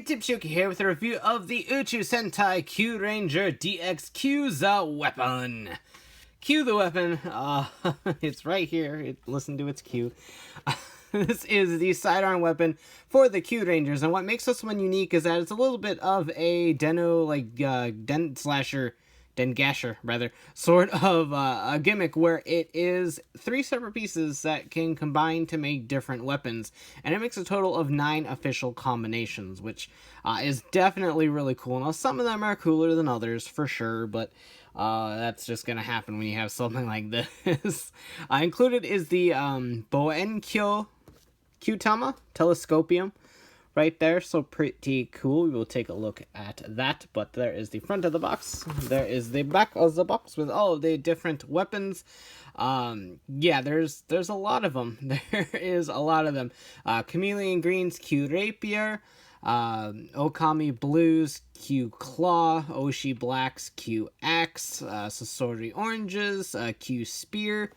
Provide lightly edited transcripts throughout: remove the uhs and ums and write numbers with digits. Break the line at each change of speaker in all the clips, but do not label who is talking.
Hebitsukai here with a review of the Uchu Sentai Kyuranger DX Kyu The Weapon. Kyu the Weapon, it's right here. Listen to its cue. This is the sidearm weapon for the Kyurangers, and what makes this one unique is that it's a little bit of a Dengasher, sort of a gimmick where it is 3 separate pieces that can combine to make different weapons, and it makes a total of 9 official combinations, which is definitely really cool. Now, some of them are cooler than others, for sure, but that's just gonna happen when you have something like this. Included is the Bouenkyou Kyutama Telescopium right there, so pretty cool. We will take a look at that, but there is the front of the box. There is the back of the box with all of the different weapons. Yeah, there's a lot of them. There is a lot of them. Chameleon Green's Kyu Rapier, Ookami Blue's Kyu Claw, Oushi Black's Kyu Axe, Sasori Orange's Kyu Spear,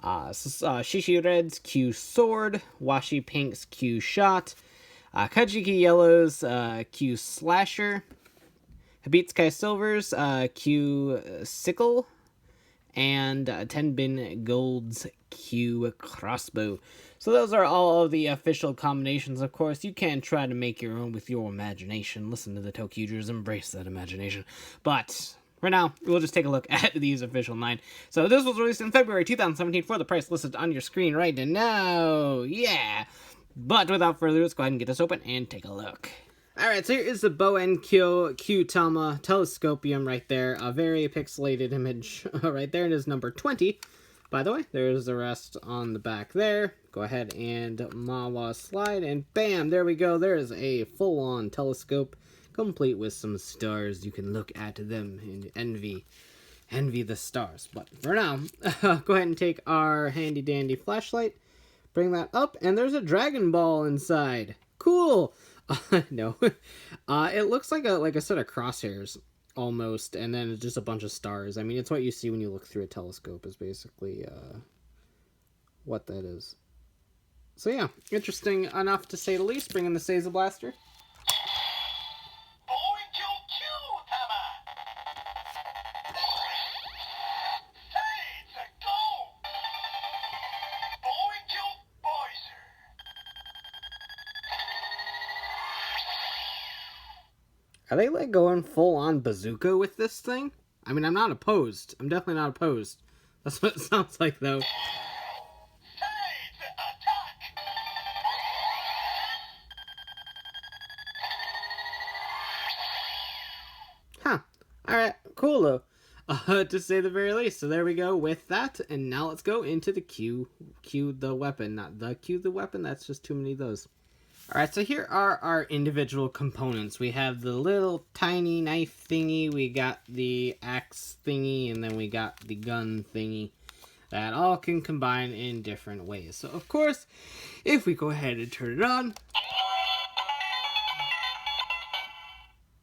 Shishi Red's Kyu Sword, Washi Pink's Kyu Shot, Kajiki Yellow's Kyu Slasher, Hebitsukai Silver's Kyu Sickle, and Tenbin Gold's Kyu Crossbow. So those are all of the official combinations. Of course, you can try to make your own with your imagination. Listen to the Tokyugers, embrace that imagination. But right now, we'll just take a look at these official 9. So this was released in February 2017 for the price listed on your screen right now. Yeah! But without further ado, let's go ahead and get this open and take a look. Alright, so here is the Bouenkyou Kyutama Telescopium right there. A very pixelated image right there. It is number 20. By the way, there's the rest on the back there. Go ahead and Mawa slide, and bam! There we go. There's a full-on telescope, complete with some stars. You can look at them and envy the stars. But for now, go ahead and take our handy-dandy flashlight. Bring that up, and there's a Dragon Ball inside. Cool! No. It looks like a set of crosshairs, almost, and then it's just a bunch of stars. I mean, it's what you see when you look through a telescope, is basically, what that is. So yeah, interesting enough to say the least. Bring in the Seiza Blaster. Are they like going full on bazooka with this thing? I mean, I'm not opposed. I'm definitely not opposed. That's what it sounds like, though. Huh. Alright, cool though. To say the very least. So there we go with that. And now let's go into the Kyu the Weapon. Not the Kyu the Weapon, that's just too many of those. Alright, so here are our individual components. We have the little tiny knife thingy, we got the axe thingy, and then we got the gun thingy. That all can combine in different ways. So, of course, if we go ahead and turn it on,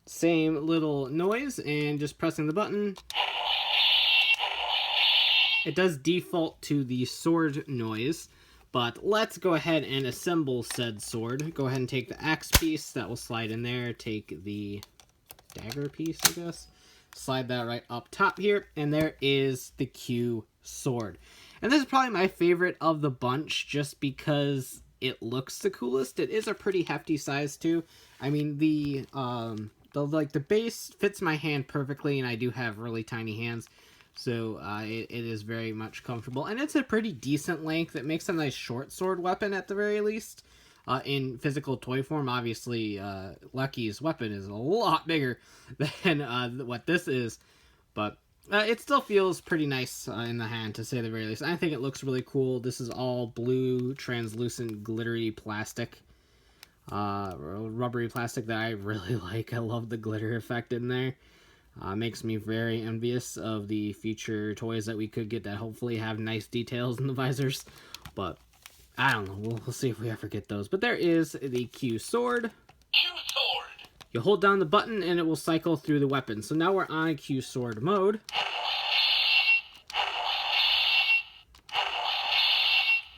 same little noise, and just pressing the button, it does default to the sword noise. But let's go ahead and assemble said sword. Go ahead and take the axe piece. That will slide in there. Take the dagger piece, I guess. Slide that right up top here. And there is the Kyu Sword. And this is probably my favorite of the bunch just because it looks the coolest. It is a pretty hefty size too. I mean, the base fits my hand perfectly, and I do have really tiny hands. So it is very much comfortable, and it's a pretty decent length. It makes a nice short sword weapon at the very least. In physical toy form, obviously, Lucky's weapon is a lot bigger than what this is, but it still feels pretty nice in the hand, to say the very least. I think it looks really cool. This is all blue, translucent, glittery plastic, rubbery plastic that I really like. I love the glitter effect in there. Makes me very envious of the future toys that we could get that hopefully have nice details in the visors. But, I don't know. We'll see if we ever get those. But there is the Kyu Sword. Kyu Sword! You hold down the button and it will cycle through the weapon. So now we're on Kyu Sword mode.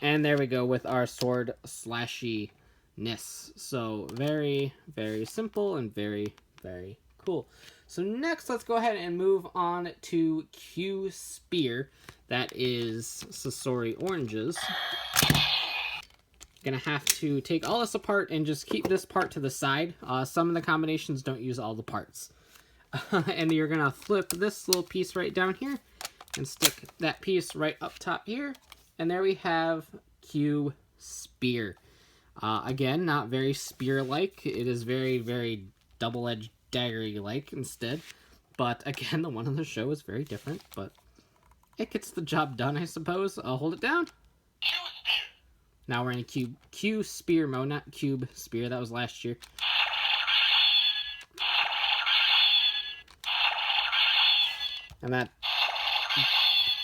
And there we go with our sword slashy So very, very simple and very, very cool. So next, let's go ahead and move on to Kyu Spear. That is Sasori Oranges. Gonna have to take all this apart and just keep this part to the side. Some of the combinations don't use all the parts. And you're gonna flip this little piece right down here and stick that piece right up top here. And there we have Kyu Spear. Again, not very spear-like. It is very, very double-edged dagger-like instead. But again, the one on the show is very different, but it gets the job done, I suppose. I'll hold it down. Now we're in a Kyu Spear mode, not Cube Spear. That was last year. And that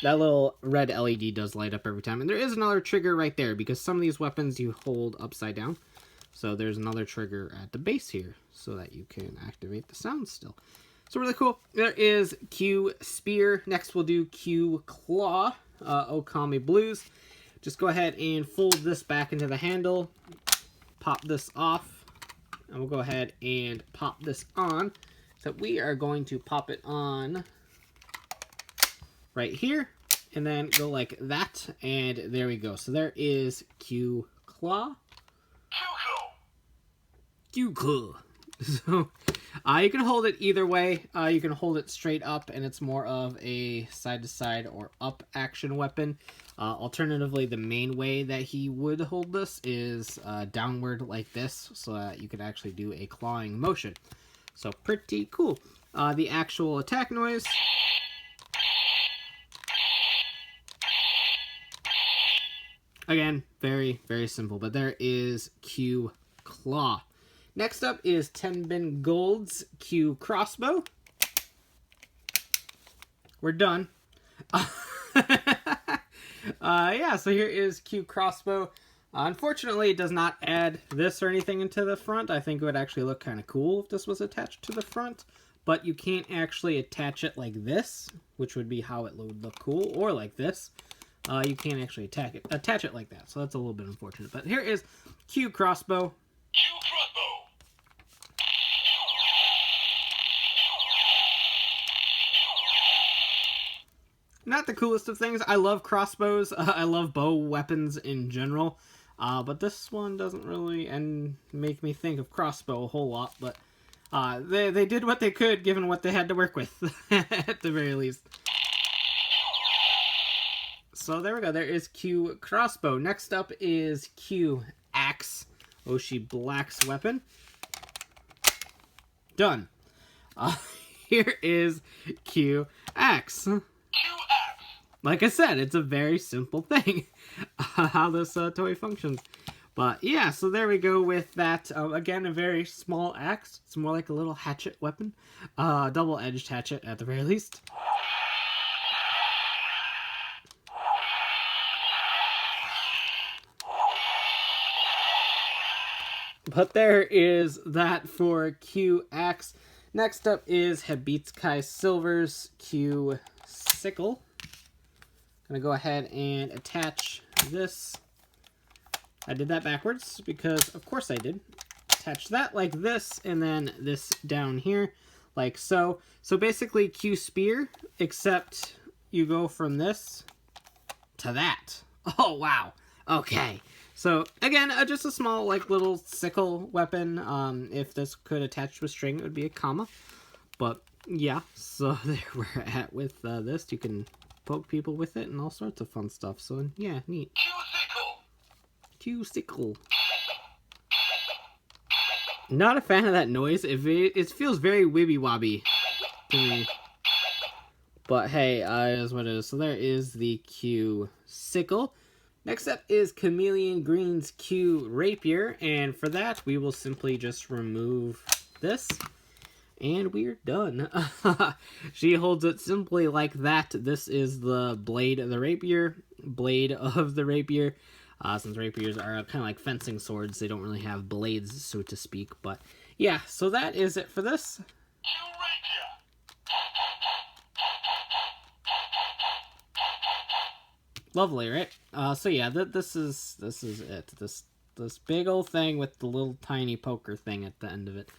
little red LED does light up every time. And there is another trigger right there, because some of these weapons you hold upside down. So there's another trigger at the base here, so that you can activate the sound still. So really cool. There is Kyu Spear. Next we'll do Kyu Claw, Ookami Blues. Just go ahead and fold this back into the handle, pop this off, and we'll go ahead and pop this on. So we are going to pop it on right here, and then go like that, and there we go. So there is Kyu Claw. Kyu Claw. So you can hold it either way. You can hold it straight up, and it's more of a side-to-side or up action weapon. Alternatively, the main way that he would hold this is downward like this, so that you could actually do a clawing motion. So pretty cool. The actual attack noise. Again, very, very simple, but there is Kyu Claw. Next up is Tenbin Gold's Kyu Crossbow. We're done. Yeah, so here is Kyu Crossbow. Unfortunately, it does not add this or anything into the front. I think it would actually look kind of cool if this was attached to the front. But you can't actually attach it like this, which would be how it would look cool, or like this. You can't actually attach it like that, so that's a little bit unfortunate. But here is Kyu Crossbow.
Kyu Crossbow.
Not the coolest of things. I love crossbows. I love bow weapons in general. But this one doesn't really make me think of crossbow a whole lot. But they did what they could given what they had to work with, at the very least. So there we go. There is Kyu Crossbow. Next up is Kyu Axe, Oushi Black's weapon. Done. Here is Kyu Axe.
Kyu Axe.
Like I said, it's a very simple thing, how this toy functions. But yeah, so there we go with that. Again, a very small axe. It's more like a little hatchet weapon. Double-edged hatchet at the very least. But there is that for Kyu Axe. Next up is Hebitsukai Silver's Kyu Sickle. I'm going to go ahead and attach this. I did that backwards because, of course I did. Attach that like this, and then this down here, like so. So basically Kyu Spear, except you go from this to that. Oh, wow. Okay. So, again, just a small, like, little sickle weapon. If this could attach to a string, it would be a comma. But, yeah, so there we're at with this. You can poke people with it and all sorts of fun stuff. So, yeah, neat. Kyu Sickle. Not a fan of that noise. It feels very wibby-wobby to me. But, hey, it is what it is. So there is the Kyu Sickle. Next up is Chameleon Green's Kyu Rapier, and for that we will simply just remove this, and we're done. She holds it simply like that. This is the blade of the rapier. Since rapiers are kind of like fencing swords, they don't really have blades, so to speak. But yeah, so that is it for this.
Kyu Rapier.
Lovely, right? So yeah, this is it. This this big old thing with the little tiny poker thing at the end of it.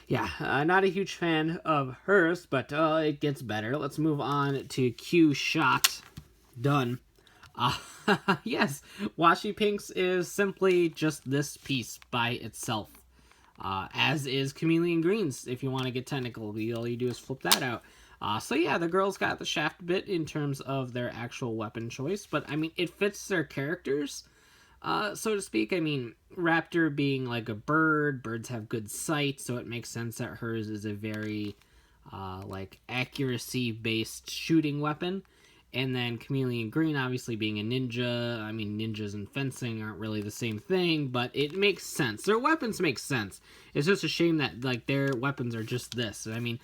Yeah, not a huge fan of hers, but it gets better. Let's move on to Kyu Shot. Done. Yes, Washi Pinks is simply just this piece by itself. As is Chameleon Greens, if you want to get technical. All you do is flip that out. So yeah, the girls got the shaft bit in terms of their actual weapon choice, but I mean, it fits their characters, so to speak. I mean, Raptor being like a bird, birds have good sight, so it makes sense that hers is a very, like, accuracy-based shooting weapon. And then Chameleon Green obviously being a ninja. I mean, ninjas and fencing aren't really the same thing, but it makes sense. Their weapons make sense. It's just a shame that, like, their weapons are just this. I mean,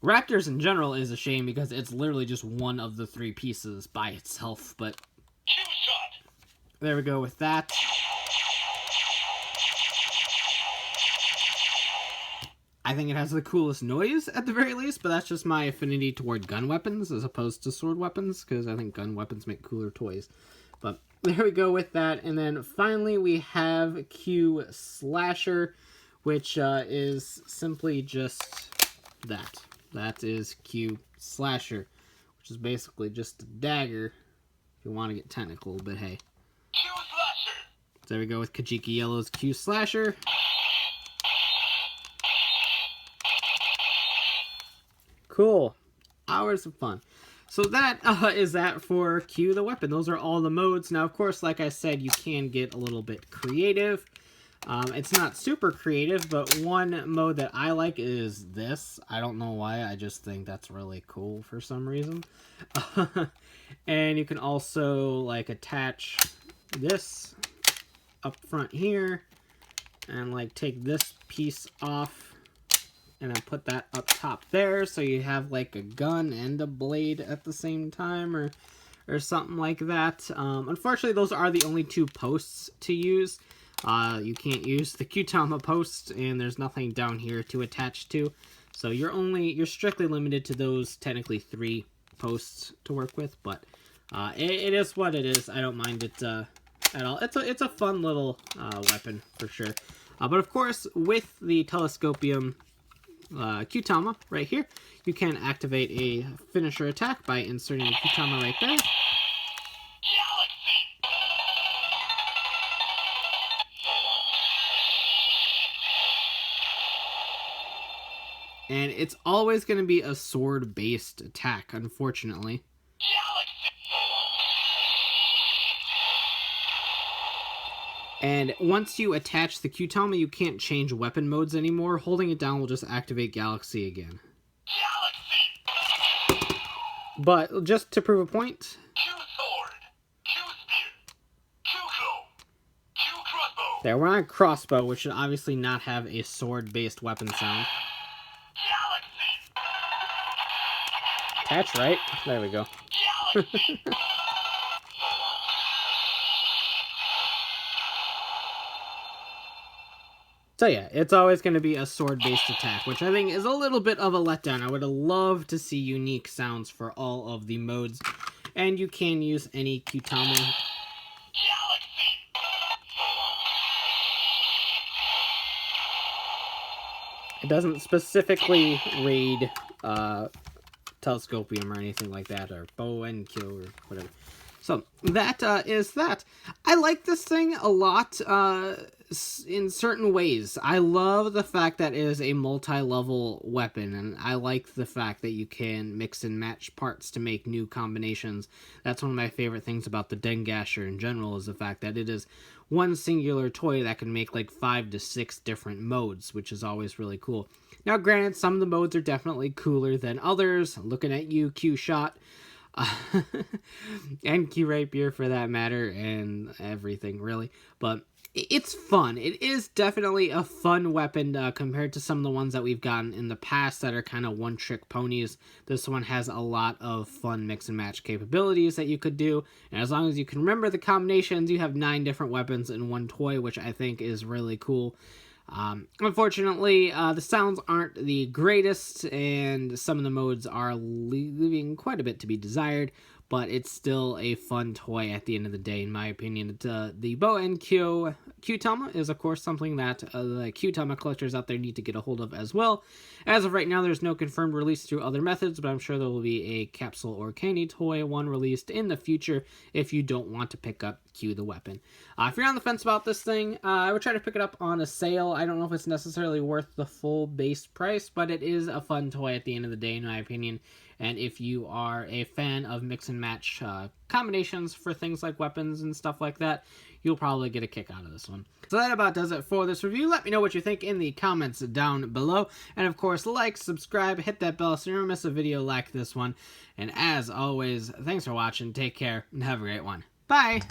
Raptors in general is a shame because it's literally just one of the three pieces by itself, but
Kyu Shot.
there we go with that. I think it has the coolest noise, at the very least, but that's just my affinity toward gun weapons as opposed to sword weapons, because I think gun weapons make cooler toys. But there we go with that. And then finally we have Kyu Slasher, which is simply just that. That is Kyu Slasher, which is basically just a dagger, if you want to get technical, but hey.
Kyu Slasher.
So there we go with Kajiki Yellow's Kyu Slasher. Cool. Hours of fun. So that is that for Kyu the Weapon. Those are all the modes. Now, of course, like I said, you can get a little bit creative. It's not super creative, but one mode that I like is this. I don't know why. I just think that's really cool for some reason. And you can also, like, attach this up front here and, like, take this piece off and then put that up top there, so you have like a gun and a blade at the same time, or something like that. Unfortunately, those are the only two posts to use. You can't use the Kyutama post, and there's nothing down here to attach to. So you're strictly limited to those technically three posts to work with. But it is what it is. I don't mind it at all. It's a fun little weapon for sure. But of course, with the Telescopium Kyutama right here, you can activate a finisher attack by inserting the Kyutama right there.
Galaxy.
And it's always going to be a sword-based attack, unfortunately. And once you attach the Kyutama, you can't change weapon modes anymore. Holding it down will just activate Galaxy again.
Galaxy.
But just to prove a point,
Kyu Sword. Kyu Spear. Kyu Claw. Kyu Crossbow.
there, we're on Crossbow, which should obviously not have a sword-based weapon sound.
Galaxy.
Attach right. There we go.
Galaxy.
So yeah, it's always going to be a sword-based attack, which I think is a little bit of a letdown. I would have loved to see unique sounds for all of the modes. And you can use any Kyutama.
Galaxy.
It doesn't specifically raid Telescopium or anything like that, or Bouenkyou or whatever. So that is that. I like this thing a lot in certain ways. I love the fact that it is a multi-level weapon, and I like the fact that you can mix and match parts to make new combinations. That's one of my favorite things about the Dengasher in general, is the fact that it is one singular toy that can make like 5 to 6 different modes, which is always really cool. Now, granted, some of the modes are definitely cooler than others. Looking at you, Kyu Shot. And Kyu Rapier for that matter, and everything really. But it's fun. It is definitely a fun weapon compared to some of the ones that we've gotten in the past that are kind of one-trick ponies. This one has a lot of fun mix and match capabilities that you could do, and as long as you can remember the combinations, you have 9 different weapons in one toy, which I think is really cool. Unfortunately, the sounds aren't the greatest, and some of the modes are leaving quite a bit to be desired, but it's still a fun toy at the end of the day, in my opinion. The Bouenkyou Kyutama is, of course, something that the Kyutama collectors out there need to get a hold of as well. As of right now, there's no confirmed release through other methods, but I'm sure there will be a capsule or candy toy, one released in the future if you don't want to pick up Kyu the Weapon. If you're on the fence about this thing, I would try to pick it up on a sale. I don't know if it's necessarily worth the full base price, but it is a fun toy at the end of the day, in my opinion. And if you are a fan of mix and match combinations for things like weapons and stuff like that, you'll probably get a kick out of this one. So that about does it for this review. Let me know what you think in the comments down below. And of course, like, subscribe, hit that bell so you don't miss a video like this one. And as always, thanks for watching, take care, and have a great one. Bye!